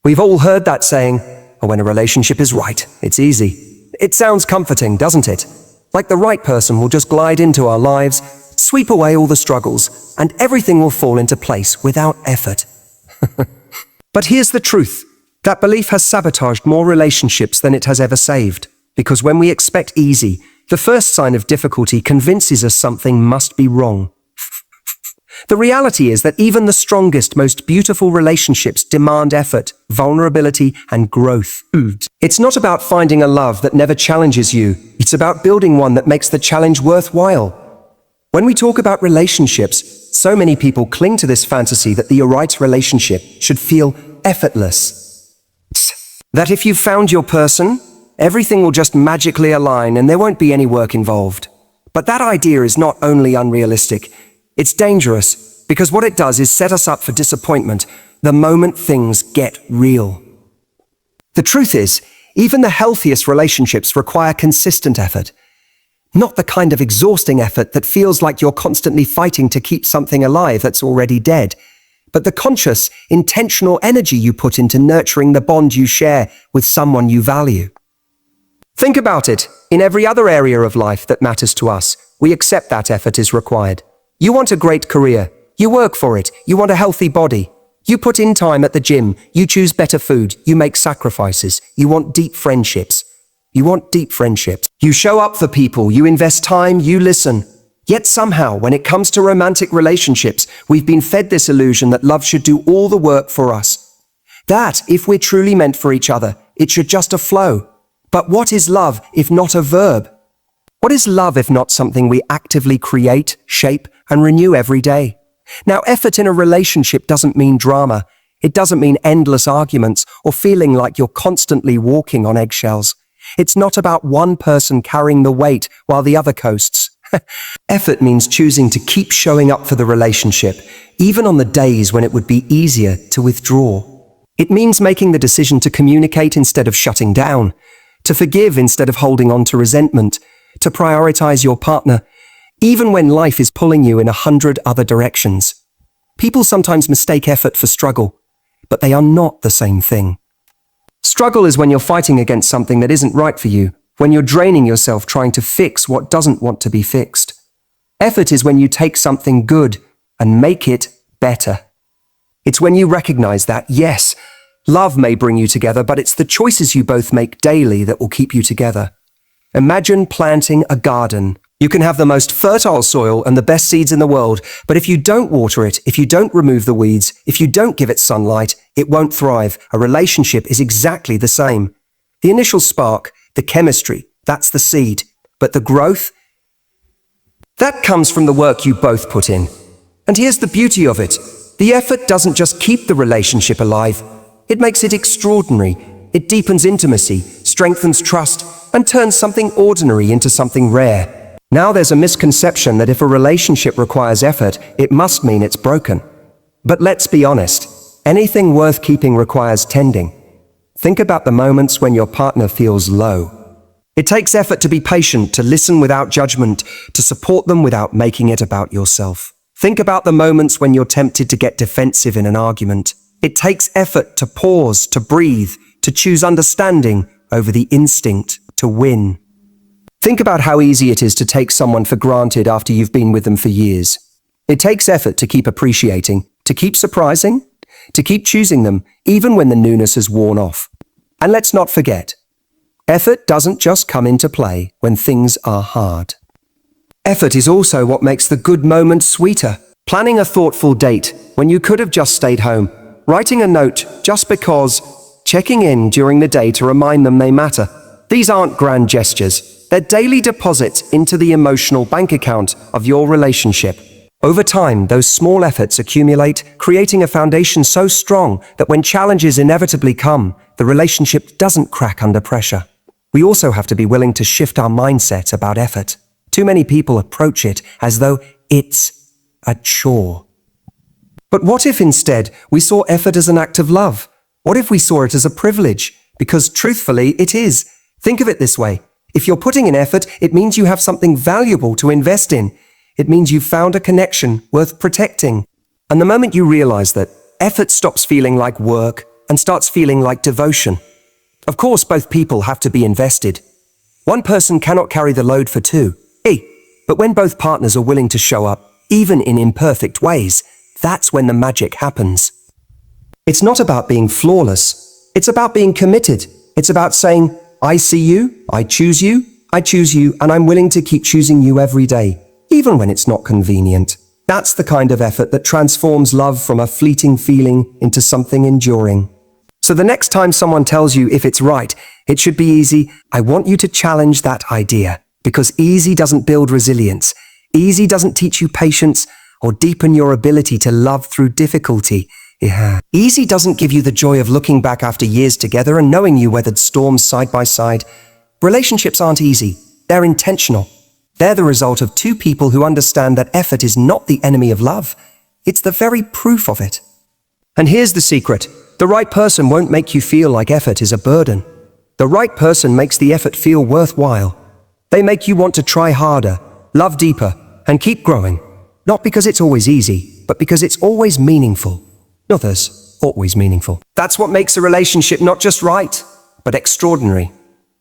We've all heard that saying, "Oh, when a relationship is right, it's easy." It sounds comforting, doesn't it? Like the right person will just glide into our lives, sweep away all the struggles, and everything will fall into place without effort. But here's the truth. That belief has sabotaged more relationships than it has ever saved. Because when we expect easy, the first sign of difficulty convinces us something must be wrong. The reality is that even the strongest, most beautiful relationships demand effort, vulnerability, and growth. It's not about finding a love that never challenges you. It's about building one that makes the challenge worthwhile. When we talk about relationships, so many people cling to this fantasy that the right relationship should feel effortless. That if you've found your person, everything will just magically align and there won't be any work involved. But that idea is not only unrealistic, it's dangerous, because what it does is set us up for disappointment the moment things get real. The truth is, even the healthiest relationships require consistent effort. Not the kind of exhausting effort that feels like you're constantly fighting to keep something alive that's already dead, but the conscious, intentional energy you put into nurturing the bond you share with someone you value. Think about it. In every other area of life that matters to us, we accept that effort is required. You want a great career. You work for it. You want a healthy body. You put in time at the gym. You choose better food. You make sacrifices. You want deep friendships. You show up for people. You invest time. You listen. Yet somehow, when it comes to romantic relationships, we've been fed this illusion that love should do all the work for us. That, if we're truly meant for each other, it should just flow. But what is love if not a verb? What is love if not something we actively create, shape, and renew every day? Now, effort in a relationship doesn't mean drama. It doesn't mean endless arguments or feeling like you're constantly walking on eggshells. It's not about one person carrying the weight while the other coasts. Effort means choosing to keep showing up for the relationship, even on the days when it would be easier to withdraw. It means making the decision to communicate instead of shutting down, to forgive instead of holding on to resentment, to prioritize your partner, even when life is pulling you in 100 other directions. People sometimes mistake effort for struggle, but they are not the same thing. Struggle is when you're fighting against something that isn't right for you, when you're draining yourself trying to fix what doesn't want to be fixed. Effort is when you take something good and make it better. It's when you recognize that, yes, love may bring you together, but it's the choices you both make daily that will keep you together. Imagine planting a garden. You can have the most fertile soil and the best seeds in the world, but if you don't water it, if you don't remove the weeds, if you don't give it sunlight, it won't thrive. A relationship is exactly the same. The initial spark, the chemistry, that's the seed. But the growth? That comes from the work you both put in. And here's the beauty of it. The effort doesn't just keep the relationship alive. It makes it extraordinary. It deepens intimacy, strengthens trust, and turns something ordinary into something rare. Now there's a misconception that if a relationship requires effort, it must mean it's broken. But let's be honest, anything worth keeping requires tending. Think about the moments when your partner feels low. It takes effort to be patient, to listen without judgment, to support them without making it about yourself. Think about the moments when you're tempted to get defensive in an argument. It takes effort to pause, to breathe, to choose understanding over the instinct to win. Think about how easy it is to take someone for granted after you've been with them for years. It takes effort to keep appreciating, to keep surprising, to keep choosing them, even when the newness has worn off. And let's not forget, effort doesn't just come into play when things are hard. Effort is also what makes the good moments sweeter. Planning a thoughtful date when you could have just stayed home. Writing a note just because. Checking in during the day to remind them they matter. These aren't grand gestures. They're daily deposits into the emotional bank account of your relationship. Over time, those small efforts accumulate, creating a foundation so strong that when challenges inevitably come, the relationship doesn't crack under pressure. We also have to be willing to shift our mindset about effort. Too many people approach it as though it's a chore. But what if instead we saw effort as an act of love? What if we saw it as a privilege? Because truthfully, it is. Think of it this way. If you're putting in effort, it means you have something valuable to invest in. It means you've found a connection worth protecting. And the moment you realize that, effort stops feeling like work and starts feeling like devotion. Of course, both people have to be invested. One person cannot carry the load for two. But when both partners are willing to show up, even in imperfect ways, that's when the magic happens. It's not about being flawless. It's about being committed. It's about saying, I see you, I choose you, and I'm willing to keep choosing you every day, even when it's not convenient. That's the kind of effort that transforms love from a fleeting feeling into something enduring. So the next time someone tells you if it's right, it should be easy, I want you to challenge that idea. Because easy doesn't build resilience. Easy doesn't teach you patience or deepen your ability to love through difficulty. Easy doesn't give you the joy of looking back after years together and knowing you weathered storms side by side. Relationships aren't easy. They're intentional. They're the result of two people who understand that effort is not the enemy of love. It's the very proof of it. And here's the secret. The right person won't make you feel like effort is a burden. The right person makes the effort feel worthwhile. They make you want to try harder, love deeper, and keep growing. Not because it's always easy, but because it's always meaningful. Others, always meaningful. That's what makes a relationship not just right, but extraordinary.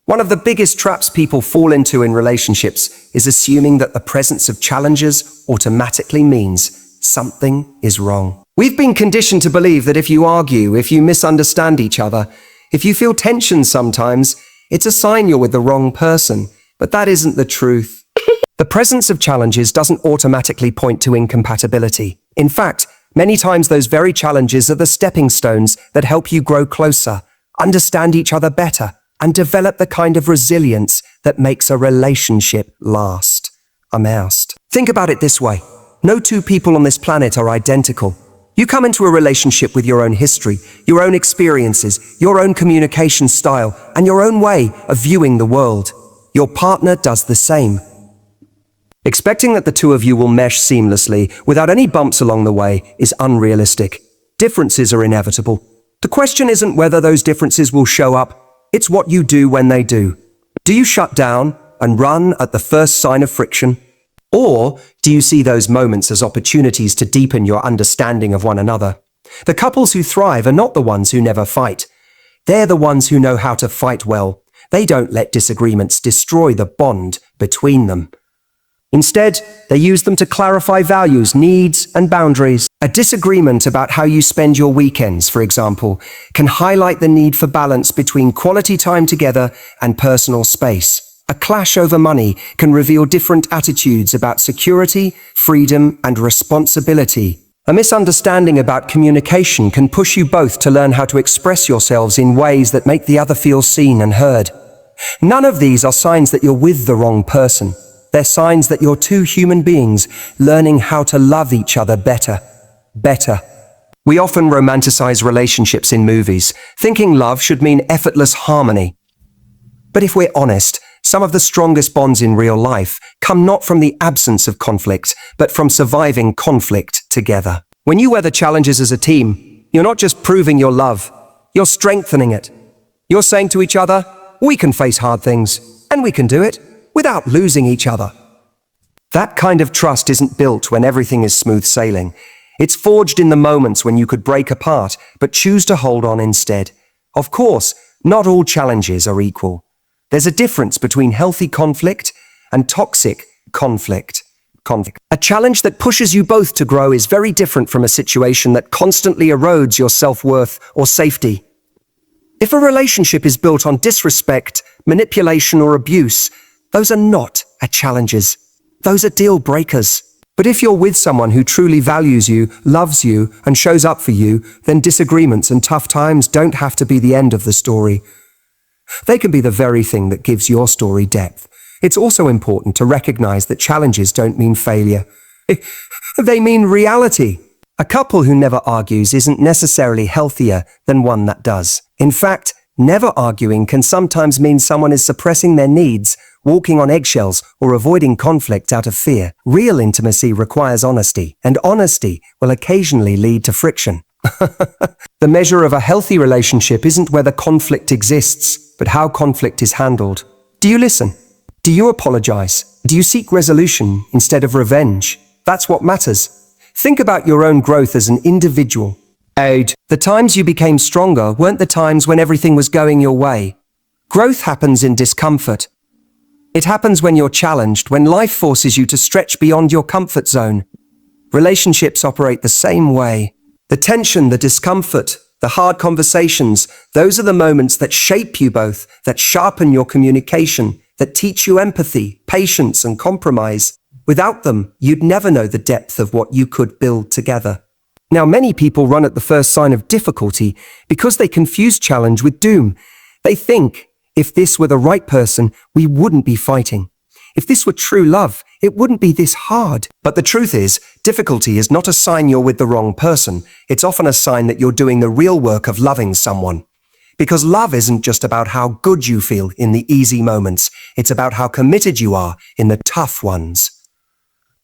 One of the biggest traps people fall into in relationships is assuming that the presence of challenges automatically means something is wrong. We've been conditioned to believe that if you argue, if you misunderstand each other, if you feel tension sometimes, it's a sign you're with the wrong person. But that isn't the truth. The presence of challenges doesn't automatically point to incompatibility. In fact, many times those very challenges are the stepping stones that help you grow closer, understand each other better, and develop the kind of resilience that makes a relationship last. Think about it this way. No two people on this planet are identical. You come into a relationship with your own history, your own experiences, your own communication style, and your own way of viewing the world. Your partner does the same. Expecting that the two of you will mesh seamlessly without any bumps along the way is unrealistic. Differences are inevitable. The question isn't whether those differences will show up, it's what you do when they do. Do you shut down and run at the first sign of friction? Or do you see those moments as opportunities to deepen your understanding of one another? The couples who thrive are not the ones who never fight. They're the ones who know how to fight well. They don't let disagreements destroy the bond between them. Instead, they use them to clarify values, needs, and boundaries. A disagreement about how you spend your weekends, for example, can highlight the need for balance between quality time together and personal space. A clash over money can reveal different attitudes about security, freedom, and responsibility. A misunderstanding about communication can push you both to learn how to express yourselves in ways that make the other feel seen and heard. None of these are signs that you're with the wrong person. They're signs that you're two human beings learning how to love each other better. We often romanticize relationships in movies, thinking love should mean effortless harmony. But if we're honest, some of the strongest bonds in real life come not from the absence of conflict, but from surviving conflict together. When you weather challenges as a team, you're not just proving your love, you're strengthening it. You're saying to each other, we can face hard things, and we can do it without losing each other. That kind of trust isn't built when everything is smooth sailing. It's forged in the moments when you could break apart, but choose to hold on instead. Of course, not all challenges are equal. There's a difference between healthy conflict and toxic conflict. A challenge that pushes you both to grow is very different from a situation that constantly erodes your self-worth or safety. If a relationship is built on disrespect, manipulation, or abuse, those are not challenges. Those are deal breakers. But if you're with someone who truly values you, loves you, and shows up for you, then disagreements and tough times don't have to be the end of the story. They can be the very thing that gives your story depth. It's also important to recognize that challenges don't mean failure. They mean reality. A couple who never argues isn't necessarily healthier than one that does. In fact, never arguing can sometimes mean someone is suppressing their needs, walking on eggshells, or avoiding conflict out of fear. Real intimacy requires honesty, and honesty will occasionally lead to friction. The measure of a healthy relationship isn't whether conflict exists, but how conflict is handled. Do you listen? Do you apologize? Do you seek resolution instead of revenge? That's what matters. Think about your own growth as an individual. 8. The times you became stronger weren't the times when everything was going your way. Growth happens in discomfort. It happens when you're challenged, when life forces you to stretch beyond your comfort zone. Relationships operate the same way. The tension, the discomfort, the hard conversations, those are the moments that shape you both, that sharpen your communication, that teach you empathy, patience, and compromise. Without them, you'd never know the depth of what you could build together. Now, many people run at the first sign of difficulty because they confuse challenge with doom. They think, if this were the right person, we wouldn't be fighting. If this were true love, it wouldn't be this hard. But the truth is, difficulty is not a sign you're with the wrong person. It's often a sign that you're doing the real work of loving someone. Because love isn't just about how good you feel in the easy moments. It's about how committed you are in the tough ones.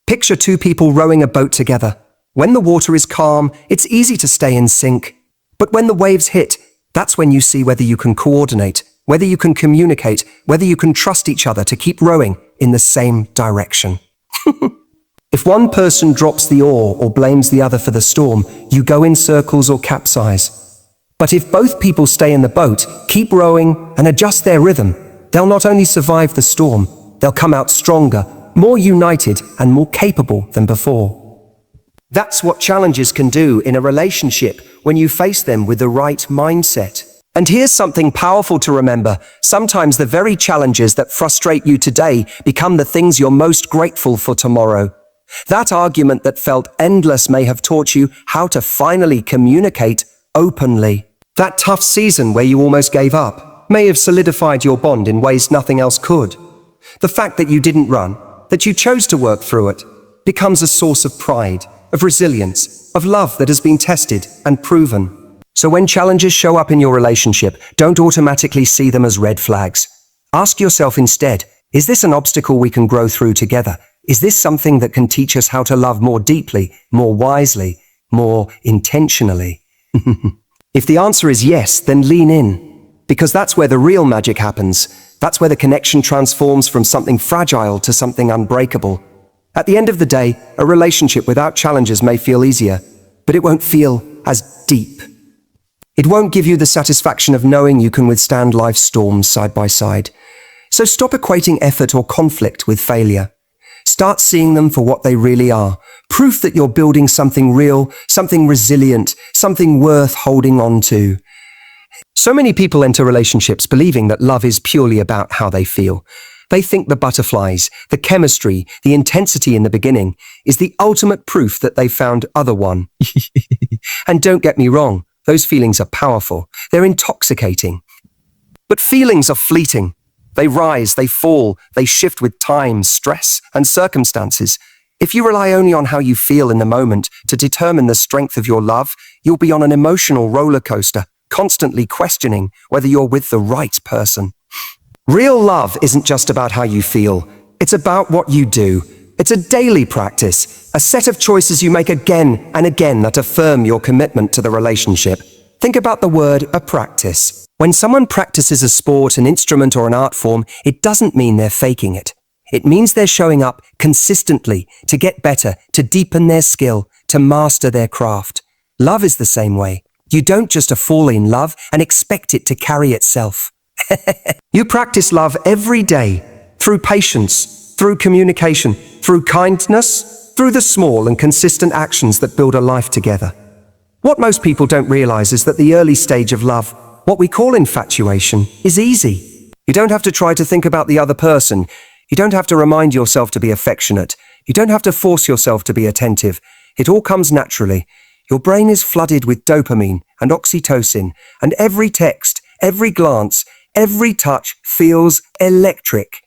Picture two people rowing a boat together. When the water is calm, it's easy to stay in sync. But when the waves hit, that's when you see whether you can coordinate, whether you can communicate, whether you can trust each other to keep rowing in the same direction. If one person drops the oar or blames the other for the storm, you go in circles or capsize. But if both people stay in the boat, keep rowing, and adjust their rhythm, they'll not only survive the storm, they'll come out stronger, more united, and more capable than before. That's what challenges can do in a relationship when you face them with the right mindset. And here's something powerful to remember. Sometimes the very challenges that frustrate you today become the things you're most grateful for tomorrow. That argument that felt endless may have taught you how to finally communicate openly. That tough season where you almost gave up may have solidified your bond in ways nothing else could. The fact that you didn't run, that you chose to work through it, becomes a source of pride, of resilience, of love that has been tested and proven. So when challenges show up in your relationship, don't automatically see them as red flags. Ask yourself instead, is this an obstacle we can grow through together? Is this something that can teach us how to love more deeply, more wisely, more intentionally? If the answer is yes, then lean in, because that's where the real magic happens. That's where the connection transforms from something fragile to something unbreakable. At the end of the day, a relationship without challenges may feel easier, but it won't feel as deep. It won't give you the satisfaction of knowing you can withstand life's storms side by side. So stop equating effort or conflict with failure. Start seeing them for what they really are. Proof that you're building something real, something resilient, something worth holding on to. So many people enter relationships believing that love is purely about how they feel. They think the butterflies, the chemistry, the intensity in the beginning is the ultimate proof that they found other one. And don't get me wrong, those feelings are powerful. They're intoxicating. But feelings are fleeting. They rise, they fall, they shift with time, stress, and circumstances. If you rely only on how you feel in the moment to determine the strength of your love, you'll be on an emotional roller coaster, constantly questioning whether you're with the right person. Real love isn't just about how you feel. It's about what you do. It's a daily practice, a set of choices you make again and again that affirm your commitment to the relationship. Think about the word a practice. When someone practices a sport, an instrument, or an art form, it doesn't mean they're faking it. It means they're showing up consistently to get better, to deepen their skill, to master their craft. Love is the same way. You don't just fall in love and expect it to carry itself. You practice love every day, through patience, through communication, through kindness, through the small and consistent actions that build a life together. What most people don't realize is that the early stage of love, what we call infatuation, is easy. You don't have to try to think about the other person. You don't have to remind yourself to be affectionate. You don't have to force yourself to be attentive. It all comes naturally. Your brain is flooded with dopamine and oxytocin, and every text, every glance, every touch feels electric.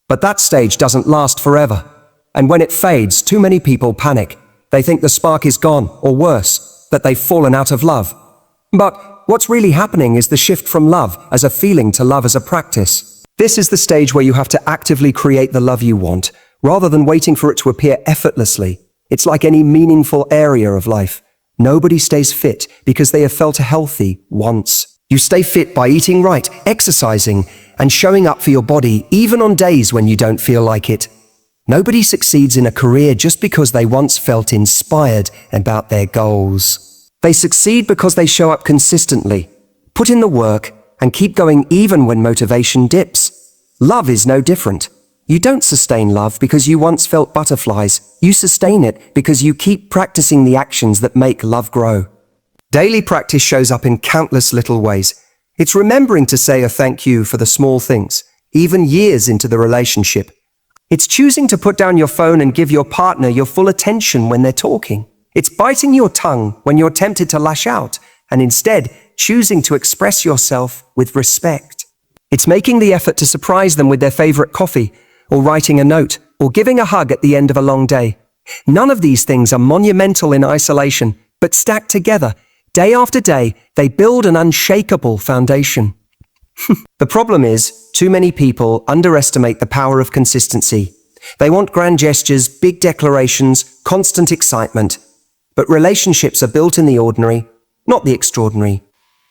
But that stage doesn't last forever. And when it fades, too many people panic. They think the spark is gone, or worse, that they've fallen out of love. But what's really happening is the shift from love as a feeling to love as a practice. This is the stage where you have to actively create the love you want, rather than waiting for it to appear effortlessly. It's like any meaningful area of life. Nobody stays fit because they have felt healthy once. You stay fit by eating right, exercising, and showing up for your body even on days when you don't feel like it. Nobody succeeds in a career just because they once felt inspired about their goals. They succeed because they show up consistently, put in the work, and keep going even when motivation dips. Love is no different. You don't sustain love because you once felt butterflies. You sustain it because you keep practicing the actions that make love grow. Daily practice shows up in countless little ways. It's remembering to say a thank you for the small things, even years into the relationship. It's choosing to put down your phone and give your partner your full attention when they're talking. It's biting your tongue when you're tempted to lash out, and instead choosing to express yourself with respect. It's making the effort to surprise them with their favorite coffee, or writing a note, or giving a hug at the end of a long day. None of these things are monumental in isolation, but stacked together, day after day, they build an unshakable foundation. The problem is, too many people underestimate the power of consistency. They want grand gestures, big declarations, constant excitement. But relationships are built in the ordinary, not the extraordinary.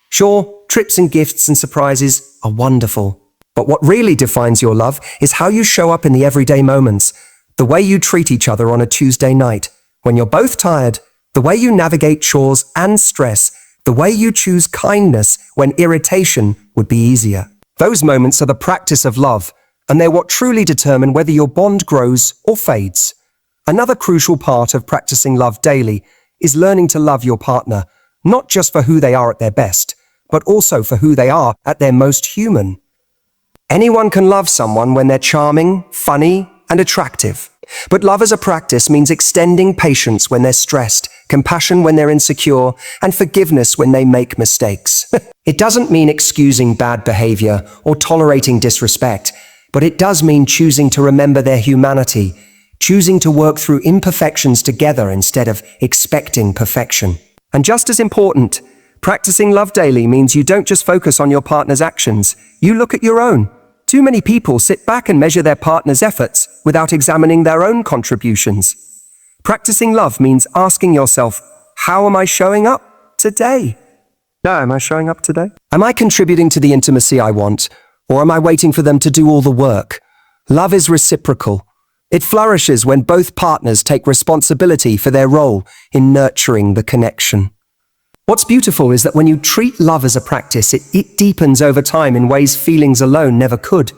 Sure, trips and gifts and surprises are wonderful. But what really defines your love is how you show up in the everyday moments, the way you treat each other on a Tuesday night, when you're both tired, the way you navigate chores and stress, the way you choose kindness when irritation would be easier. Those moments are the practice of love, and they're what truly determine whether your bond grows or fades. Another crucial part of practicing love daily is learning to love your partner, not just for who they are at their best, but also for who they are at their most human. Anyone can love someone when they're charming, funny, and attractive. But love as a practice means extending patience when they're stressed, compassion when they're insecure, and forgiveness when they make mistakes. It doesn't mean excusing bad behavior or tolerating disrespect, but it does mean choosing to remember their humanity, choosing to work through imperfections together instead of expecting perfection. And just as important, practicing love daily means you don't just focus on your partner's actions, you look at your own. Too many people sit back and measure their partner's efforts without examining their own contributions. Practicing love means asking yourself, how am I showing up today? Am I showing up today? Am I contributing to the intimacy I want, or am I waiting for them to do all the work? Love is reciprocal. It flourishes when both partners take responsibility for their role in nurturing the connection. What's beautiful is that when you treat love as a practice, it deepens over time in ways feelings alone never could.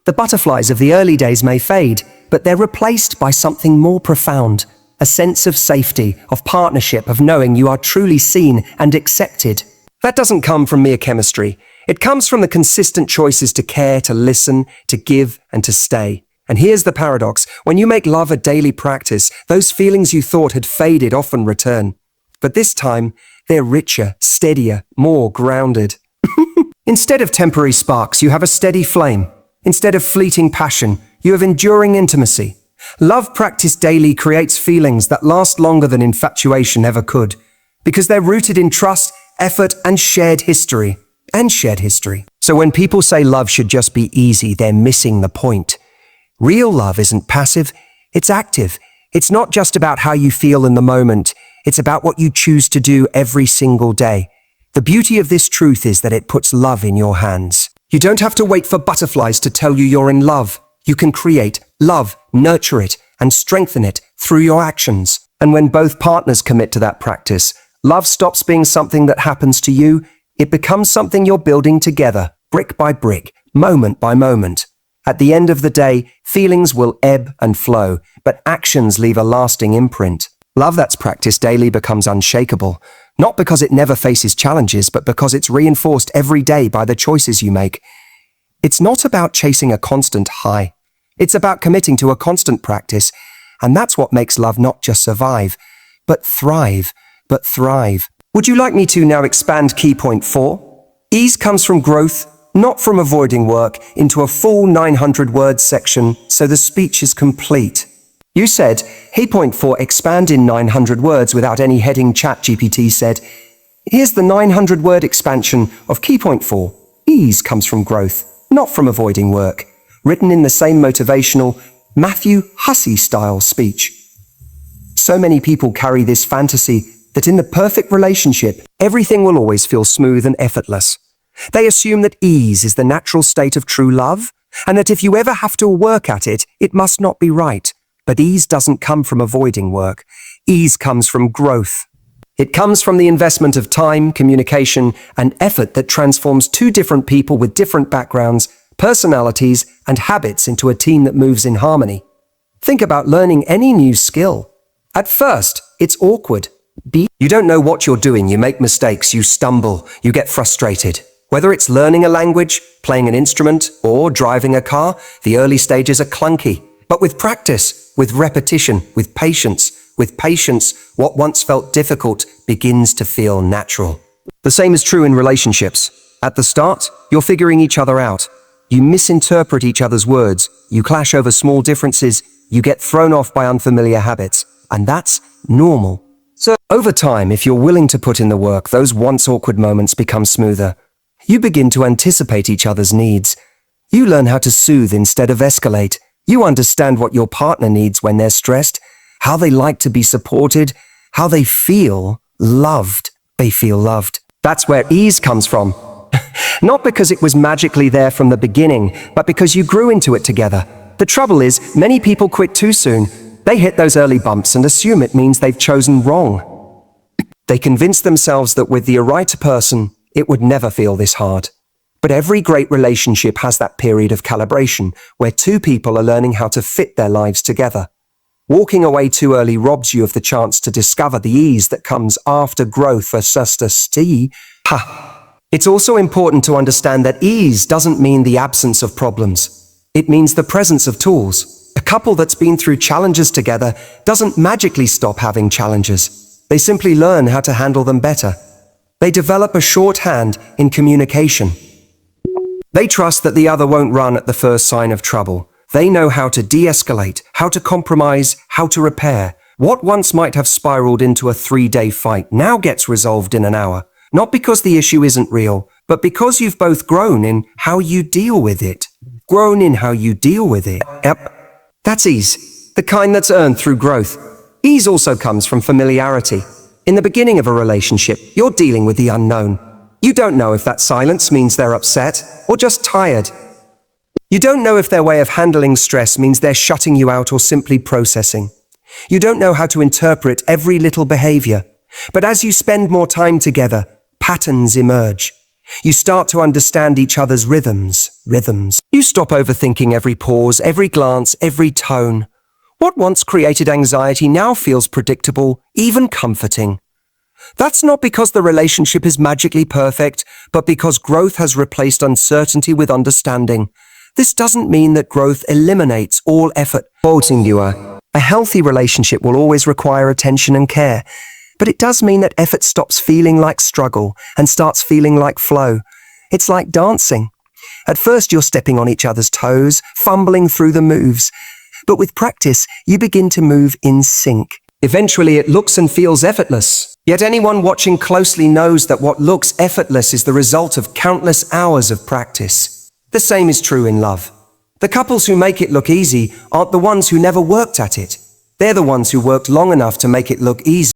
The butterflies of the early days may fade, but they're replaced by something more profound, a sense of safety, of partnership, of knowing you are truly seen and accepted. That doesn't come from mere chemistry. It comes from the consistent choices to care, to listen, to give, and to stay. And here's the paradox. When you make love a daily practice, those feelings you thought had faded often return. But this time, they're richer, steadier, more grounded. Instead of temporary sparks, you have a steady flame. Instead of fleeting passion, you have enduring intimacy. Love practiced daily creates feelings that last longer than infatuation ever could, because they're rooted in trust, effort, and shared history. So when people say love should just be easy, they're missing the point. Real love isn't passive, it's active. It's not just about how you feel in the moment. It's about what you choose to do every single day. The beauty of this truth is that it puts love in your hands. You don't have to wait for butterflies to tell you you're in love. You can create, love, nurture it, and strengthen it through your actions. And when both partners commit to that practice, love stops being something that happens to you. It becomes something you're building together, brick by brick, moment by moment. At the end of the day, feelings will ebb and flow, but actions leave a lasting imprint. Love that's practiced daily becomes unshakable, not because it never faces challenges, but because it's reinforced every day by the choices you make. It's not about chasing a constant high. It's about committing to a constant practice, and that's what makes love not just survive, but thrive. Would you like me to now expand key point 4? Ease comes from growth, not from avoiding work, into a full 900-word section so the speech is complete. You said, hey, point 4, expand in 900 words without any heading. ChatGPT said, here's the 900-word expansion of key point 4. Ease comes from growth, not from avoiding work. Written in the same motivational, Matthew Hussey-style speech. So many people carry this fantasy that in the perfect relationship, everything will always feel smooth and effortless. They assume that ease is the natural state of true love, and that if you ever have to work at it, it must not be right. But ease doesn't come from avoiding work. Ease comes from growth. It comes from the investment of time, communication, and effort that transforms two different people with different backgrounds, personalities, and habits into a team that moves in harmony. Think about learning any new skill. At first, it's awkward. You don't know what you're doing, you make mistakes, you stumble, you get frustrated. Whether it's learning a language, playing an instrument, or driving a car, the early stages are clunky. But with practice, with repetition, with patience, what once felt difficult begins to feel natural. The same is true in relationships. At the start, you're figuring each other out. You misinterpret each other's words, you clash over small differences, you get thrown off by unfamiliar habits, and that's normal. So, over time, if you're willing to put in the work, those once awkward moments become smoother. You begin to anticipate each other's needs. You learn how to soothe instead of escalate. You understand what your partner needs when they're stressed, how they like to be supported, how they feel loved. They feel loved. That's where ease comes from. Not because it was magically there from the beginning, but because you grew into it together. The trouble is, many people quit too soon. They hit those early bumps and assume it means they've chosen wrong. They convince themselves that with the right person, it would never feel this hard. But every great relationship has that period of calibration where two people are learning how to fit their lives together. Walking away too early robs you of the chance to discover the ease that comes after growth or sustainability. It's also important to understand that ease doesn't mean the absence of problems. It means the presence of tools. A couple that's been through challenges together doesn't magically stop having challenges. They simply learn how to handle them better. They develop a shorthand in communication. They trust that the other won't run at the first sign of trouble. They know how to de-escalate, how to compromise, how to repair. What once might have spiraled into a 3-day fight now gets resolved in an hour. Not because the issue isn't real, but because you've both grown in how you deal with it. Yep. That's ease, the kind that's earned through growth. Ease also comes from familiarity. In the beginning of a relationship, you're dealing with the unknown. You don't know if that silence means they're upset or just tired. You don't know if their way of handling stress means they're shutting you out or simply processing. You don't know how to interpret every little behavior. But as you spend more time together, patterns emerge. You start to understand each other's rhythms. You stop overthinking every pause, every glance, every tone. What once created anxiety now feels predictable, even comforting. That's not because the relationship is magically perfect, but because growth has replaced uncertainty with understanding. This doesn't mean that growth eliminates all effort. Quoting you, a healthy relationship will always require attention and care. But it does mean that effort stops feeling like struggle and starts feeling like flow. It's like dancing. At first you're stepping on each other's toes, fumbling through the moves. But with practice, you begin to move in sync. Eventually it looks and feels effortless. Yet anyone watching closely knows that what looks effortless is the result of countless hours of practice. The same is true in love. The couples who make it look easy aren't the ones who never worked at it. They're the ones who worked long enough to make it look easy.